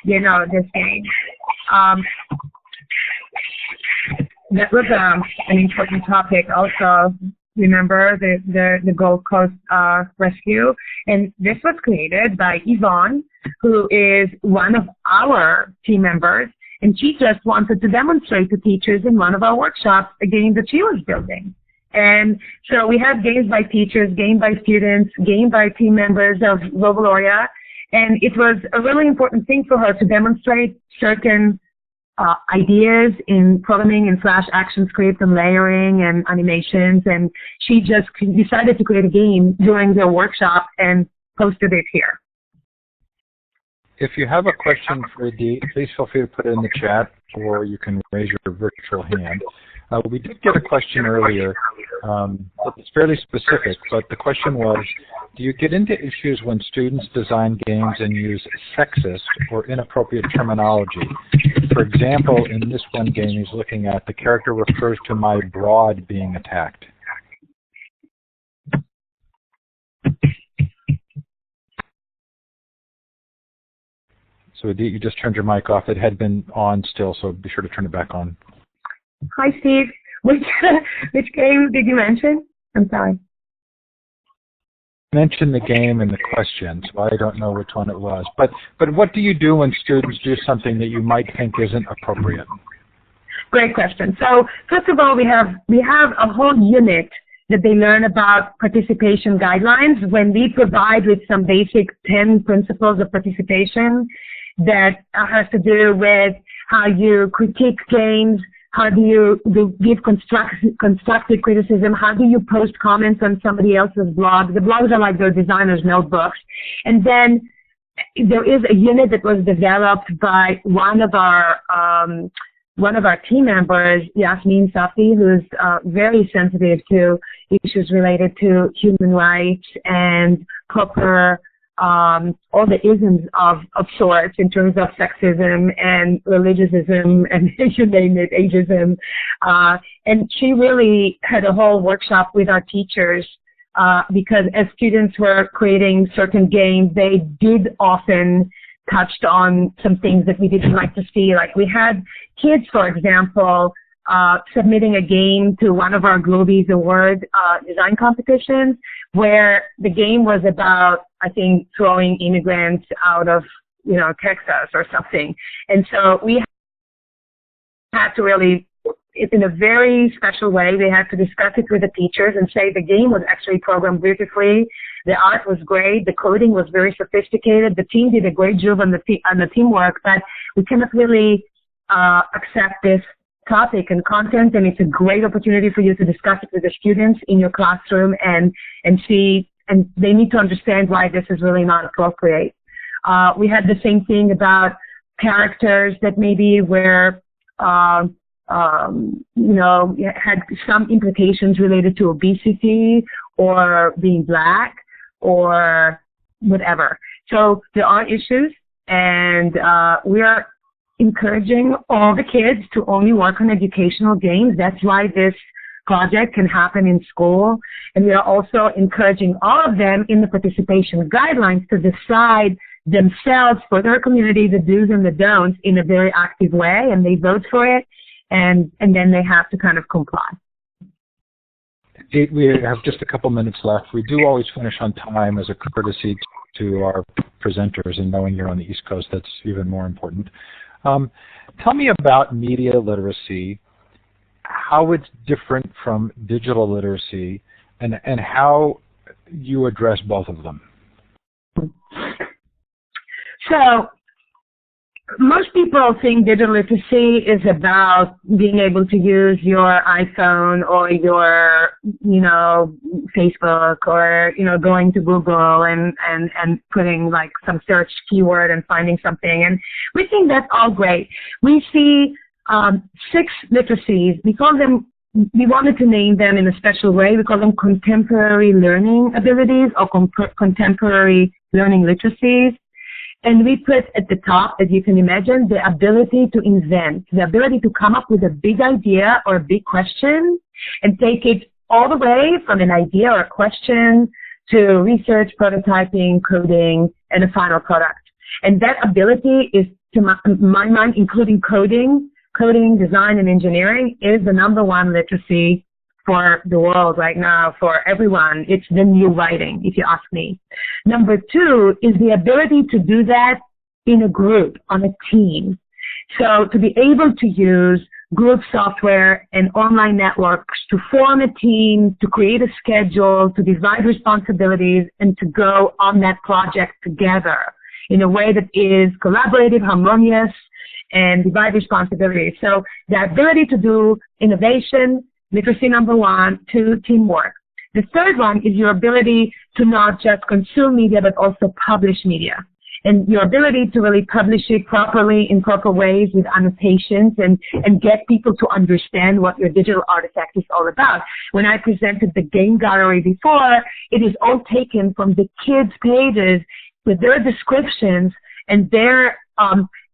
this game. That was an important topic also. Remember the Gold Coast rescue, and this was created by Yvonne, who is one of our team members, and she just wanted to demonstrate to teachers in one of our workshops a game that she was building. And so we have games by teachers, game by students, game by team members of Globaloria, and it was a really important thing for her to demonstrate certain ideas in programming in Flash ActionScript and layering and animations, and she just decided to create a game during the workshop and posted it here. If you have a question for Idit, please feel free to put it in the chat, or you can raise your virtual hand. We did get a question earlier. It's fairly specific, but the question was, do you get into issues when students design games and use sexist or inappropriate terminology? For example, in this one game he's looking at, the character refers to my broad being attacked. So Idit, you just turned your mic off. It had been on still, so be sure to turn it back on. Hi, Steve. Which game did you mention? I'm sorry. I mentioned the game and the question, so I don't know which one it was. But what do you do when students do something that you might think isn't appropriate? Great question. So first of all, we have a whole unit that they learn about participation guidelines when we provide with some basic 10 principles of participation that has to do with how you critique games, how do you give constructive criticism, how do you post comments on somebody else's blog. The blogs are like their designer's notebooks. And then there is a unit that was developed by one of our one of our team members, Yasmin Safi, who's very sensitive to issues related to human rights and proper all the isms of sorts in terms of sexism and religiosism and you name it, ageism. And she really had a whole workshop with our teachers because as students were creating certain games, they did often touched on some things that we didn't like to see. Like we had kids, for example, submitting a game to one of our Globies Award design competitions where the game was about, I think, throwing immigrants out of, Texas or something. And so we had to really, in a very special way, we had to discuss it with the teachers and say the game was actually programmed beautifully. The art was great. The coding was very sophisticated. The team did a great job on the teamwork, but we cannot really accept this topic and content, and it's a great opportunity for you to discuss it with the students in your classroom and see, and they need to understand why this is really not appropriate. We had the same thing about characters that maybe were, had some implications related to obesity or being black or whatever. So there are issues, and we are encouraging all the kids to only work on educational games. That's why this project can happen in school. And we are also encouraging all of them in the participation guidelines to decide themselves for their community the do's and the don'ts in a very active way, and they vote for it, and then they have to kind of comply. We have just a couple minutes left. We do always finish on time as a courtesy to our presenters, and knowing you're on the East Coast, that's even more important. Tell me about media literacy, how it's different from digital literacy, and how you address both of them. So most people think digital literacy is about being able to use your iPhone or your, Facebook or, going to Google and putting like some search keyword and finding something. And we think that's all great. We see 6 literacies. We wanted to name them in a special way. We call them contemporary learning abilities or contemporary learning literacies. And we put at the top, as you can imagine, the ability to invent, the ability to come up with a big idea or a big question and take it all the way from an idea or a question to research, prototyping, coding, and a final product. And that ability is, to my mind, including coding, design, and engineering, is the #1 literacy for the world right now, for everyone. It's the new writing, if you ask me. #2 is the ability to do that in a group, on a team. So to be able to use group software and online networks to form a team, to create a schedule, to divide responsibilities, and to go on that project together in a way that is collaborative, harmonious, and divide responsibilities. So the ability to do innovation, literacy #1, 2, teamwork. The third one is your ability to not just consume media, but also publish media. And your ability to really publish it properly in proper ways with annotations and get people to understand what your digital artifact is all about. When I presented the game gallery before, it is all taken from the kids' pages with their descriptions and their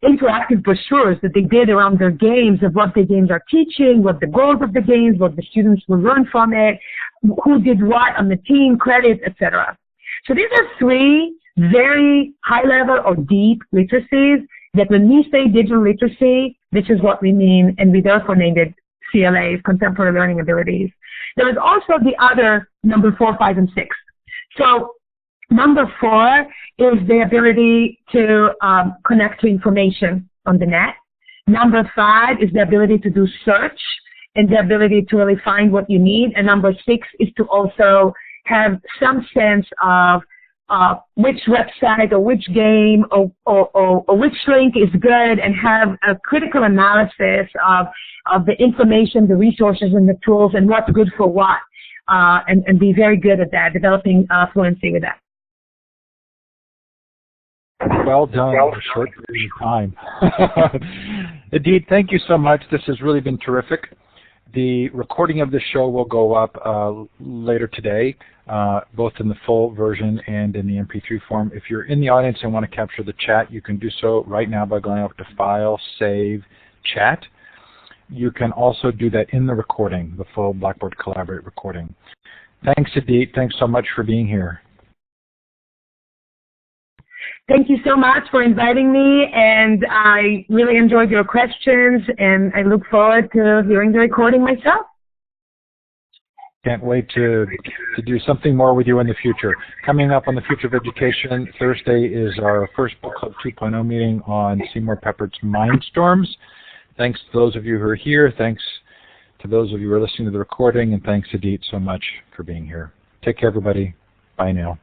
interactive brochures that they did around their games, of what the games are teaching, what the goals of the games, what the students will learn from it, who did what on the team, credits, etc. So these are 3 very high-level or deep literacies that when we say digital literacy, this is what we mean, and we therefore named it CLAs, Contemporary Learning Abilities. There is also the other #4, 5, and 6. So #4 is the ability to connect to information on the net. #5 is the ability to do search and the ability to really find what you need. And #6 is to also have some sense of which website or which game or which link is good, and have a critical analysis of the information, the resources, and the tools, and what's good for what, and be very good at that, developing fluency with that. Well done in a short period of time. Idit, thank you so much. This has really been terrific. The recording of this show will go up later today, both in the full version and in the MP3 form. If you're in the audience and want to capture the chat, you can do so right now by going over to File, Save, Chat. You can also do that in the recording, the full Blackboard Collaborate recording. Thanks, Idit. Thanks so much for being here. Thank you so much for inviting me, and I really enjoyed your questions, and I look forward to hearing the recording myself. Can't wait to do something more with you in the future. Coming up on the Future of Education, Thursday is our first Book Club 2.0 meeting on Seymour Papert's Mindstorms. Thanks to those of you who are here. Thanks to those of you who are listening to the recording, and thanks, Idit, so much for being here. Take care, everybody. Bye now.